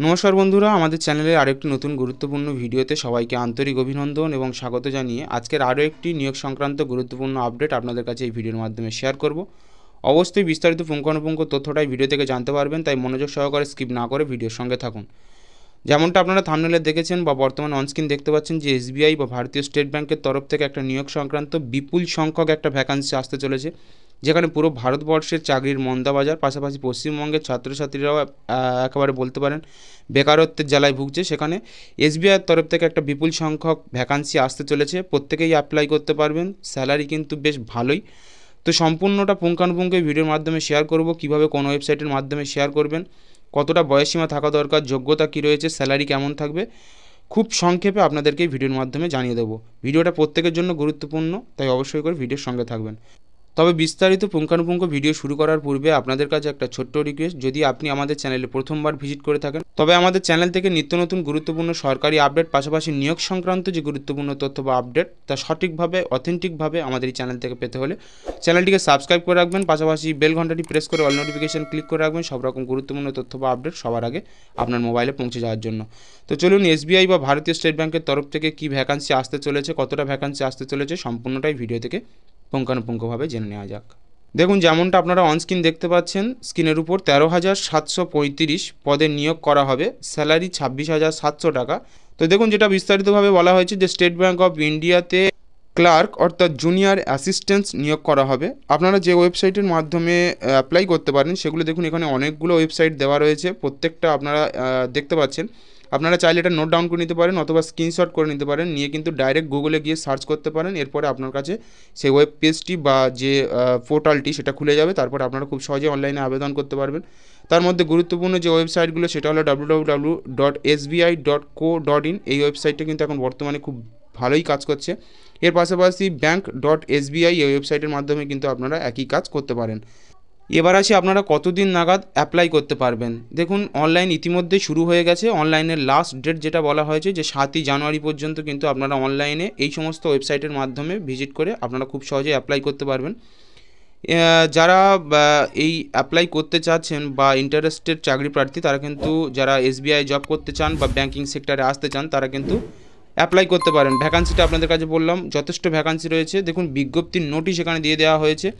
নমস্কার বন্ধুরা, আমাদের চ্যানেলের আরেকটি নতুন গুরুত্বপূর্ণ ভিডিওতে সবাইকে আন্তরিক অভিনন্দন এবং স্বাগত জানিয়ে আজকের আরও একটি নিয়োগ সংক্রান্ত গুরুত্বপূর্ণ আপডেট আপনাদের কাছে এই ভিডিওর মাধ্যমে শেয়ার করব। অবশ্যই বিস্তারিত পুঙ্খানুপুঙ্খ তথ্যটাই ভিডিও থেকে জানতে পারবেন, তাই মনোযোগ সহকারে স্কিপ না করে ভিডিওর সঙ্গে থাকুন। যেমনটা আপনারা থাম্বনেলে দেখেছেন বা বর্তমানে অনস্ক্রিন দেখতে পাচ্ছেন যে এসবিআই বা ভারতীয় স্টেট ব্যাংকের তরফ থেকে একটা নিয়োগ সংক্রান্ত বিপুল সংখ্যক একটা ভ্যাকান্সি আসতে চলেছে, যেখানে পুরো ভারতবর্ষের চাকরির মন্দাবাজার, পাশাপাশি পশ্চিমবঙ্গের ছাত্রছাত্রীরাও একেবারে বলতে পারেন বেকারত্বের জ্বালায় ভুগছে। সেখানে এসবিআইয়ের তরফ থেকে একটা বিপুল সংখ্যক ভ্যাকান্সি আসতে চলেছে, প্রত্যেকেই অ্যাপ্লাই করতে পারবেন। স্যালারি কিন্তু বেশ ভালোই। তো সম্পূর্ণটা পুঙ্খানুপুঙ্খ ভিডিওর মাধ্যমে শেয়ার করব, কিভাবে কোন ওয়েবসাইটের মাধ্যমে শেয়ার করবেন, কতটা বয়সসীমা থাকা দরকার, যোগ্যতা কী রয়েছে, স্যালারি কেমন থাকবে, খুব সংক্ষেপে আপনাদেরকে এই ভিডিওর মাধ্যমে জানিয়ে দেবো। ভিডিওটা প্রত্যেকের জন্য গুরুত্বপূর্ণ, তাই অবশ্যই করে ভিডিওর সঙ্গে থাকবেন। তবে বিস্তারিত পুঙ্খানুপুঙ্খ ভিডিও শুরু করার পূর্বে আপনাদের কাছে একটা ছোট্ট রিকোয়েস্ট, যদি আপনি আমাদের চ্যানেলে প্রথমবার ভিজিট করে থাকেন তবে আমাদের চ্যানেল থেকে নিত্য নতুন গুরুত্বপূর্ণ সরকারি আপডেট, পাশাপাশি নিয়োগ সংক্রান্ত যে গুরুত্বপূর্ণ তথ্য বা আপডেট তা সঠিকভাবে অথেন্টিকভাবে আমাদের এই চ্যানেল থেকে পেতে হলে চ্যানেলটিকে সাবস্ক্রাইব করে রাখবেন, পাশাপাশি বেল ঘন্টাটি প্রেস করে অল নোটিফিকেশন ক্লিক করে রাখবেন সব রকম গুরুত্বপূর্ণ তথ্য বা আপডেট সবার আগে আপনার মোবাইলে পৌঁছে যাওয়ার জন্য। তো চলুন, এসবিআই বা ভারতীয় স্টেট ব্যাংকের তরফ থেকে কী ভ্যাকান্সি আসতে চলেছে, কতটা ভ্যাকান্সি আসতে চলেছে, সম্পূর্ণটাই ভিডিও থেকে পুঙ্খানুপুঙ্খভাবে জেনে নেওয়া যাক। দেখুন, যেমনটা আপনারা অনস্ক্রিন দেখতে পাচ্ছেন, স্ক্রিনের উপর 13,735 পদে নিয়োগ করা হবে, স্যালারি 26,700 টাকা। তো দেখুন, যেটা বিস্তারিতভাবে বলা হয়েছে যে স্টেট ব্যাঙ্ক অফ ইন্ডিয়াতে ক্লার্ক অর্থাৎ জুনিয়র অ্যাসিস্ট্যান্ট নিয়োগ করা হবে। আপনারা যে ওয়েবসাইটের মাধ্যমে অ্যাপ্লাই করতে পারেন সেগুলো দেখুন, এখানে অনেকগুলো ওয়েবসাইট দেওয়া রয়েছে, প্রত্যেকটা আপনারা দেখতে পাচ্ছেন। আপনারা চাইলে এটা নোট ডাউন করে নিতে পারেন অথবা স্ক্রিনশট করে নিতে পারেন, নিয়ে কিন্তু ডাইরেক্ট গুগলে গিয়ে সার্চ করতে পারেন। এরপরে আপনার কাছে সেই ওয়েব পেজটি বা যে পোর্টালটি সেটা খুলে যাবে, তারপর আপনারা খুব সহজে অনলাইনে আবেদন করতে পারবেন। তার মধ্যে গুরুত্বপূর্ণ যে ওয়েবসাইটগুলো সেটা হলো www.sbi.co.in। এই ওয়েবসাইটটা কিন্তু এখন বর্তমানে খুব ভালোই কাজ করছে। এর পাশাপাশি bank.sbi এই ওয়েবসাইটের মাধ্যমে কিন্তু আপনারা একই কাজ করতে পারেন। এবার আসি আপনারা কতদিন নাগাদ অ্যাপ্লাই করতে পারবেন। দেখুন, অনলাইন ইতিমধ্যেই শুরু হয়ে গেছে। অনলাইনের লাস্ট ডেট যেটা বলা হয়েছে যে 7ই জানুয়ারি পর্যন্ত কিন্তু আপনারা অনলাইনে এই সমস্ত ওয়েবসাইটের মাধ্যমে ভিজিট করে আপনারা খুব সহজে অ্যাপ্লাই করতে পারবেন। যারা এই অ্যাপ্লাই করতে চাচ্ছেন বা ইন্টারেস্টেড চাকরি প্রার্থী, তারা কিন্তু যারা এসবিআই জব করতে চান বা ব্যাঙ্কিং সেক্টরে আসতে চান তারা কিন্তু অ্যাপ্লাই করতে পারেন। ভ্যাকান্সিটা আপনাদের কাছে বললাম, যথেষ্ট ভ্যাকান্সি রয়েছে। দেখুন, বিজ্ঞপ্তির নোটিশ এখানে দিয়ে দেওয়া হয়েছে,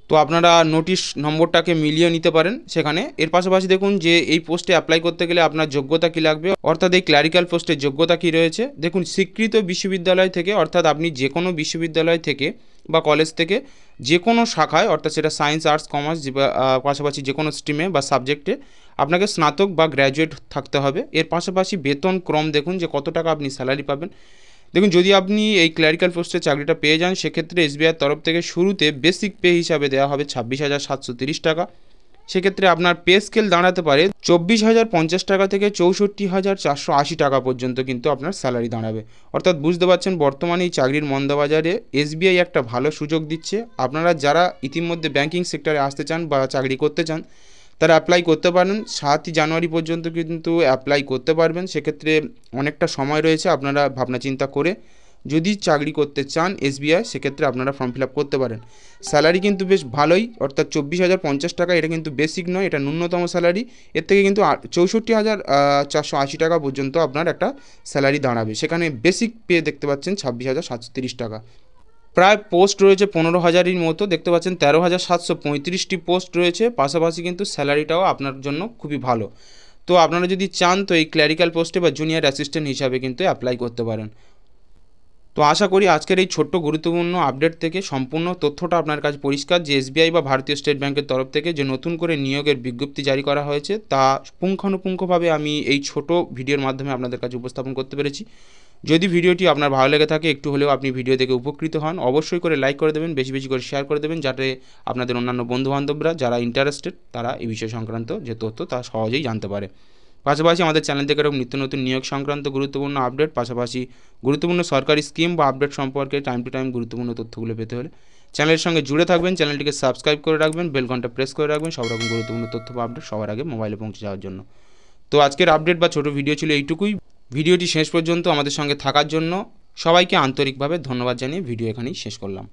তো আপনারা নোটিশ নম্বরটাকে মিলিয়ে নিতে পারেন সেখানে। এর পাশাপাশি দেখুন যে এই পোস্টে অ্যাপ্লাই করতে গেলে আপনার যোগ্যতা কী লাগবে, অর্থাৎ এই ক্লারিক্যাল পোস্টের যোগ্যতা কী রয়েছে। দেখুন, স্বীকৃত বিশ্ববিদ্যালয় থেকে, অর্থাৎ আপনি যে কোনো বিশ্ববিদ্যালয় থেকে বা কলেজ থেকে যে কোনো শাখায়, অর্থাৎ সেটা সায়েন্স, আর্টস, কমার্স বা পাশাপাশি যে কোনো স্ট্রিমে বা সাবজেক্টে আপনাকে স্নাতক বা গ্র্যাজুয়েট থাকতে হবে। এর পাশাপাশি বেতন ক্রম দেখুন যে কত টাকা আপনি স্যালারি পাবেন। দেখুন, যদি আপনি এই ক্লারিক্যাল পোস্টে চাকরিটা পেয়ে যান সেক্ষেত্রে এসবিআইয়ের তরফ থেকে শুরুতে বেসিক পে হিসাবে দেওয়া হবে 26,730 টাকা। সেক্ষেত্রে আপনার পে স্কেল দাঁড়াতে পারে 24,050 টাকা থেকে 64,480 টাকা পর্যন্ত কিন্তু আপনার স্যালারি দাঁড়াবে। অর্থাৎ বুঝতে পারছেন বর্তমানে এই চাকরির মন্দাবাজারে এসবিআই একটা ভালো সুযোগ দিচ্ছে। আপনারা যারা ইতিমধ্যে ব্যাঙ্কিং সেক্টরে আসতে চান বা চাকরি করতে চান তারা অ্যাপ্লাই করতে পারেন। 7ই জানুয়ারি পর্যন্ত কিন্তু অ্যাপ্লাই করতে পারবেন। সেক্ষেত্রে অনেকটা সময় রয়েছে, আপনারা ভাবনা চিন্তা করে যদি চাকরি করতে চান এসবিআই সেক্ষেত্রে আপনারা ফর্ম ফিল আপ করতে পারেন। স্যালারি কিন্তু বেশ ভালোই, অর্থাৎ 24,050 টাকা। এটা কিন্তু বেসিক নয়, এটা ন্যূনতম স্যালারি। এর থেকে কিন্তু 64,480 টাকা পর্যন্ত আপনার একটা স্যালারি দাঁড়াবে। সেখানে বেসিক পে দেখতে পাচ্ছেন 26,730 টাকা। প্রায় পোস্ট রয়েছে 15,000-এর মতো, দেখতে পাচ্ছেন 13,735টি পোস্ট রয়েছে। পাশাপাশি কিন্তু স্যালারিটাও আপনার জন্য খুবই ভালো। তো আপনারা যদি চান তো এই ক্ল্যারিক্যাল পোস্টে বা জুনিয়র অ্যাসিস্ট্যান্ট হিসাবে কিন্তু অ্যাপ্লাই করতে পারেন। তো আশা করি আজকের এই ছোট্ট গুরুত্বপূর্ণ আপডেট থেকে সম্পূর্ণ তথ্যটা আপনার কাছে পরিষ্কার যে এসবিআই বা ভারতীয় স্টেট ব্যাংকের তরফ থেকে যে নতুন করে নিয়োগের বিজ্ঞপ্তি জারি করা হয়েছে তা পুঙ্খানুপুঙ্খভাবে আমি এই ছোট ভিডিওর মাধ্যমে আপনাদের কাছে উপস্থাপন করতে পেরেছি। যদি ভিডিওটি আপনার ভালো লেগে থাকে, একটু হলেও আপনি ভিডিও দেখে উপকৃত হন, অবশ্যই করে লাইক করে দেবেন, বেশি বেশি করে শেয়ার করে দেবেন, যাতে আপনাদের অন্যান্য বন্ধুবান্ধবরা যারা ইন্টারেস্টেড তারা এই বিষয় সংক্রান্ত যে তথ্য তা সহজেই জানতে পারে। পাশাপাশি আমাদের চ্যানেল থেকে এরকম নিত্য নতুন নিয়োগ সংক্রান্ত গুরুত্বপূর্ণ আপডেট, পাশাপাশি গুরুত্বপূর্ণ সরকারি স্কিম বা আপডেট সম্পর্কে টাইম টু টাইম গুরুত্বপূর্ণ তথ্যগুলো পেতে হলে চ্যানেলের সঙ্গে জুড়ে থাকবেন, চ্যানেলটিকে সাবস্ক্রাইব করে রাখবেন, বেল ঘন্টা প্রেস করে রাখবেন সব রকম গুরুত্বপূর্ণ তথ্য বা আপডেট সবার আগে মোবাইলে পৌঁছে যাওয়ার জন্য। তো আজকের আপডেট বা ছোটো ভিডিও ছিল এইটুকুই। ভিডিওটি শেষ পর্যন্ত আমাদের সঙ্গে থাকার জন্য সবাইকে আন্তরিকভাবে ধন্যবাদ জানিয়ে ভিডিও এখানেই শেষ করলাম।